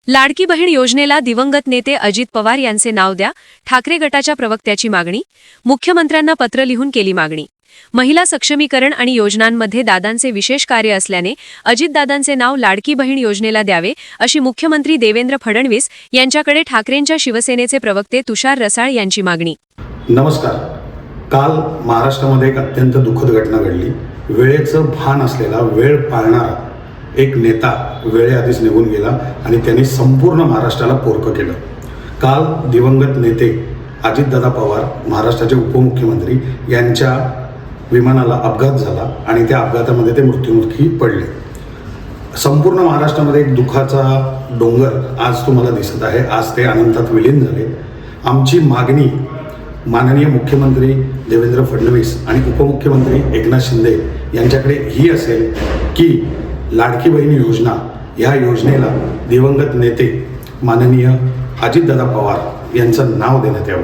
लाडकी बहीण योजनेला दिवंगत नेते अजित पवार यांचे नाव द्या, ठाकरे गटाच्या प्रवक्त्याची मागणी. मुख्यमंत्र्यांना पत्र लिहून केली मागणी. महिला सक्षमीकरण आणि योजनांमध्ये दादांचे विशेष कार्य असल्याने अजितदादांचे नाव लाडकी बहीण योजनेला द्यावे, अशी मुख्यमंत्री देवेंद्र फडणवीस यांच्याकडे ठाकरेंच्या शिवसेनेचे प्रवक्ते तुषार रसाळ यांची मागणी. नमस्कार. काल महाराष्ट्रामध्ये एक अत्यंत दुःखद घटना घडली. वेळेचं भान असलेला, वेळ पाळणारा एक नेता वेळेआधीच निघून गेला आणि त्यांनी संपूर्ण महाराष्ट्राला पोरकं केलं. काल दिवंगत नेते अजितदादा पवार, महाराष्ट्राचे उपमुख्यमंत्री, यांच्या विमानाला अपघात झाला आणि त्या अपघातामध्ये ते मृत्युमुखी पडले. संपूर्ण महाराष्ट्रामध्ये एक दुःखाचा डोंगर आज तुम्हाला दिसत आहे. आज ते अनंतात विलीन झाले. आमची मागणी माननीय मुख्यमंत्री देवेंद्र फडणवीस आणि उपमुख्यमंत्री एकनाथ शिंदे यांच्याकडे ही असेल की लाडकी बहीण योजना, ह्या योजनेला दिवंगत नेते माननीय अजितदादा पवार यांचं नाव देण्यात यावं.